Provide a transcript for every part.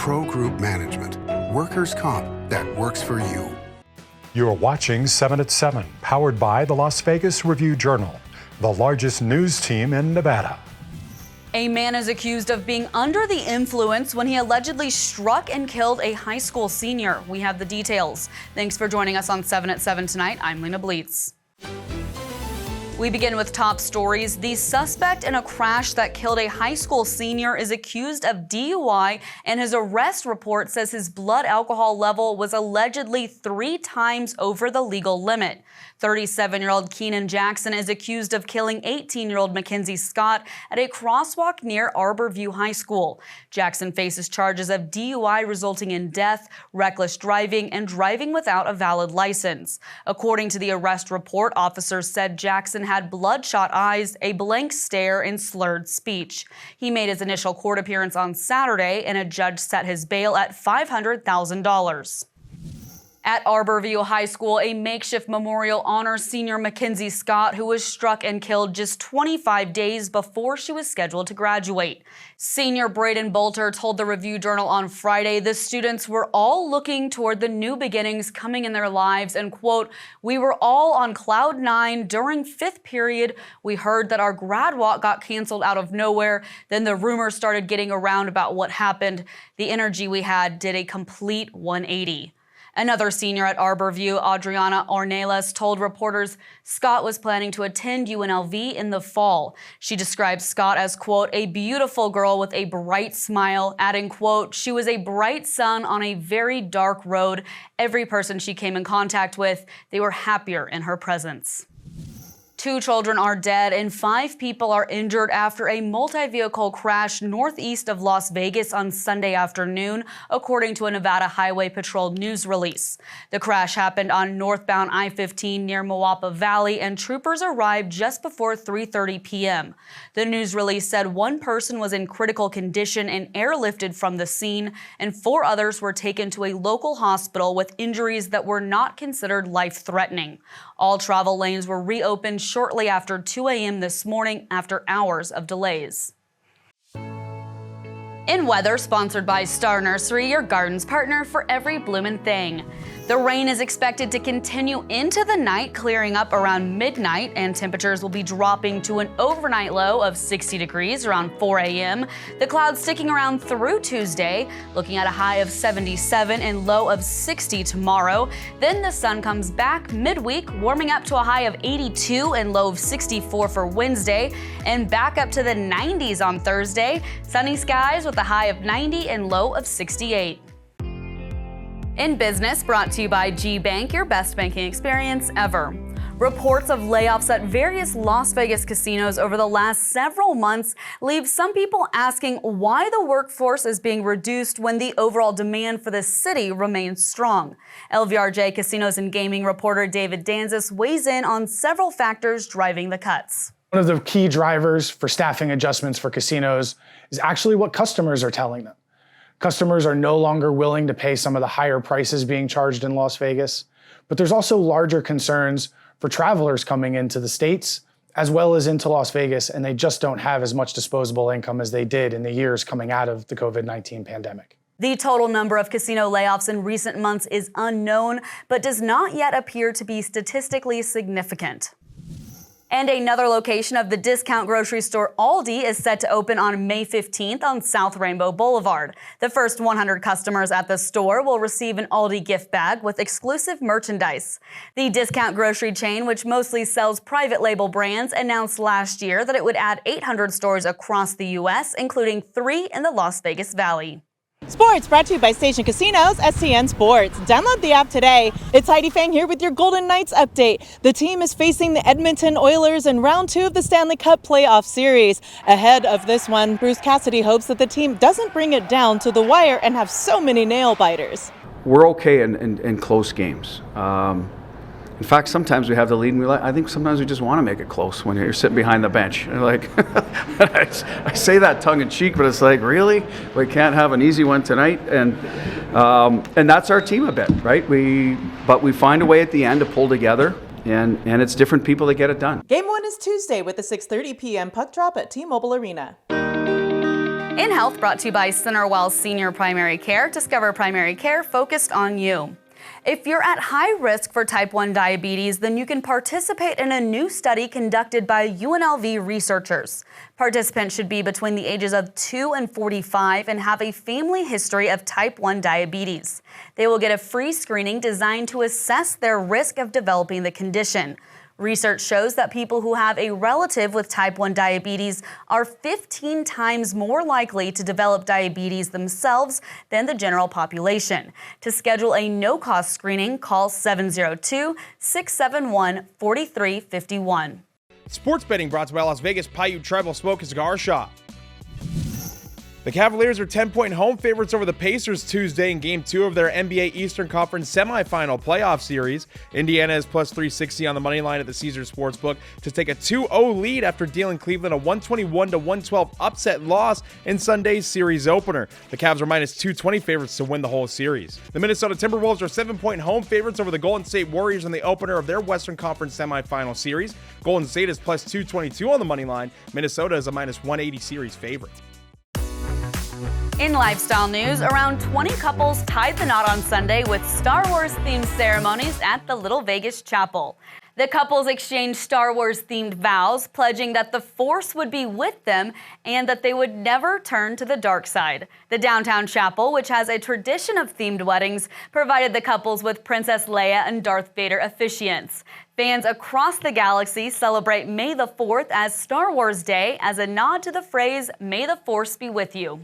Pro Group Management. Workers' comp that works for you. You're watching 7 at 7, powered by the Las Vegas Review-Journal, the largest news team in Nevada. A man is accused of being under the influence when he allegedly struck and killed a high school senior. We have the details. Thanks for joining us on 7 at 7 tonight. I'm Lena Bleetz. We begin with top stories. The suspect in a crash that killed a high school senior is accused of DUI, and his arrest report says his blood alcohol level was allegedly 3 times over the legal limit. 37-year-old Keenan Jackson is accused of killing 18-year-old Mackenzie Scott at a crosswalk near Arborview High School. Jackson faces charges of DUI resulting in death, reckless driving, and driving without a valid license. According to the arrest report, officers said Jackson had bloodshot eyes, a blank stare, and slurred speech. He made his initial court appearance on Saturday, and a judge set his bail at $500,000. At Arborview High School, a makeshift memorial honors senior Mackenzie Scott, who was struck and killed just 25 days before she was scheduled to graduate. Senior Braden Bolter told the Review-Journal on Friday the students were all looking toward the new beginnings coming in their lives and, quote, "We were all on cloud 9 during 5th period. We heard that our grad walk got canceled out of nowhere. Then the rumors started getting around about what happened. The energy we had did a complete 180. Another senior at Arborview, Adriana Ornelas, told reporters Scott was planning to attend UNLV in the fall. She described Scott as, quote, "a beautiful girl with a bright smile," adding, quote, "she was a bright sun on a very dark road. Every person she came in contact with, they were happier in her presence." 2 children are dead and 5 people are injured after a multi-vehicle crash northeast of Las Vegas on Sunday afternoon, according to a Nevada Highway Patrol news release. The crash happened on northbound I-15 near Moapa Valley, and troopers arrived just before 3:30 p.m. The news release said 1 person was in critical condition and airlifted from the scene, and 4 others were taken to a local hospital with injuries that were not considered life-threatening. All travel lanes were reopened shortly after 2 a.m. this morning after hours of delays. In weather, sponsored by Star Nursery, your garden's partner for every bloomin' thing. The rain is expected to continue into the night, clearing up around midnight, and temperatures will be dropping to an overnight low of 60 degrees around 4 a.m. The clouds sticking around through Tuesday, looking at a high of 77 and low of 60 tomorrow. Then the sun comes back midweek, warming up to a high of 82 and low of 64 for Wednesday, and back up to the 90s on Thursday. Sunny skies with a high of 90 and low of 68. In business, brought to you by G Bank, your best banking experience ever. Reports of layoffs at various Las Vegas casinos over the last several months leave some people asking why the workforce is being reduced when the overall demand for the city remains strong. LVRJ Casinos and Gaming reporter David Danzis weighs in on several factors driving the cuts. One of the key drivers for staffing adjustments for casinos is actually what customers are telling them. Customers are no longer willing to pay some of the higher prices being charged in Las Vegas, but there's also larger concerns for travelers coming into the States as well as into Las Vegas, and they just don't have as much disposable income as they did in the years coming out of the COVID-19 pandemic. The total number of casino layoffs in recent months is unknown, but does not yet appear to be statistically significant. And another location of the discount grocery store Aldi is set to open on May 15th on South Rainbow Boulevard. The first 100 customers at the store will receive an Aldi gift bag with exclusive merchandise. The discount grocery chain, which mostly sells private label brands, announced last year that it would add 800 stores across the U.S., including 3 in the Las Vegas Valley. Sports brought to you by Station Casinos, SCN Sports. Download the app today. It's Heidi Fang here with your Golden Knights update. The team is facing the Edmonton Oilers in round 2 of the Stanley Cup playoff series. Ahead of this one, Bruce Cassidy hopes that the team doesn't bring it down to the wire and have so many nail biters. We're okay in close games. In fact, sometimes we have the lead, and I think sometimes we just want to make it close when you're sitting behind the bench. Like, I say that tongue in cheek, but it's like, really? We can't have an easy one tonight, and that's our team a bit, right? But we find a way at the end to pull together, and it's different people that get it done. Game 1 is Tuesday with a 6:30 p.m. puck drop at T-Mobile Arena. In Health, brought to you by Centerwell Senior Primary Care. Discover primary care focused on you. If you're at high risk for type 1 diabetes, then you can participate in a new study conducted by UNLV researchers. Participants should be between the ages of 2 and 45 and have a family history of type 1 diabetes. They will get a free screening designed to assess their risk of developing the condition. Research shows that people who have a relative with type 1 diabetes are 15 times more likely to develop diabetes themselves than the general population. To schedule a no-cost screening, call 702-671-4351. Sports betting brought to you by Las Vegas Paiute Tribal Smoke and Cigar Shop. The Cavaliers are 10-point home favorites over the Pacers Tuesday in Game 2 of their NBA Eastern Conference semifinal playoff series. Indiana is plus 360 on the money line at the Caesars Sportsbook to take a 2-0 lead after dealing Cleveland a 121-112 upset loss in Sunday's series opener. The Cavs are minus 220 favorites to win the whole series. The Minnesota Timberwolves are 7-point home favorites over the Golden State Warriors in the opener of their Western Conference semifinal series. Golden State is plus 222 on the money line. Minnesota is a minus 180 series favorite. In lifestyle news, around 20 couples tied the knot on Sunday with Star Wars-themed ceremonies at the Little Vegas Chapel. The couples exchanged Star Wars-themed vows, pledging that the Force would be with them and that they would never turn to the dark side. The downtown chapel, which has a tradition of themed weddings, provided the couples with Princess Leia and Darth Vader officiants. Fans across the galaxy celebrate May the 4th as Star Wars Day as a nod to the phrase, "May the Force be with you."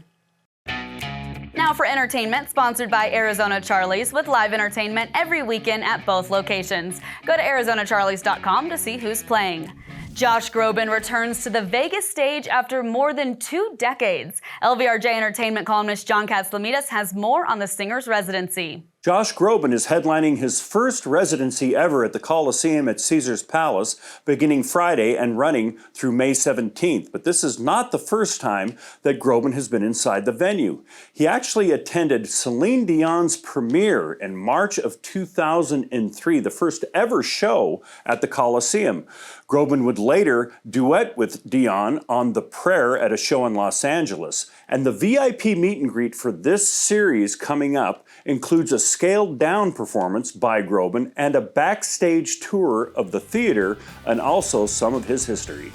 Now for entertainment, sponsored by Arizona Charlie's, with live entertainment every weekend at both locations. Go to ArizonaCharlies.com to see who's playing. Josh Groban returns to the Vegas stage after more than 2 decades. LVRJ entertainment columnist John Katzlamidas has more on the singer's residency. Josh Groban is headlining his first residency ever at the Coliseum at Caesars Palace, beginning Friday and running through May 17th. But this is not the first time that Groban has been inside the venue. He actually attended Celine Dion's premiere in March of 2003, the first ever show at the Coliseum. Groban would later duet with Dion on The Prayer at a show in Los Angeles. And the VIP meet and greet for this series coming up includes a scaled-down performance by Groban and a backstage tour of the theater and also some of his history.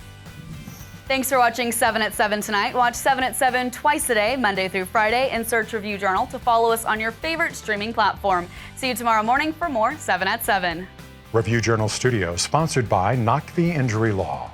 Thanks for watching 7 at 7 tonight. Watch 7 at 7 twice a day, Monday through Friday, and search Review Journal to follow us on your favorite streaming platform. See you tomorrow morning for more 7 at 7. Review Journal Studio, sponsored by Knock the Injury Law.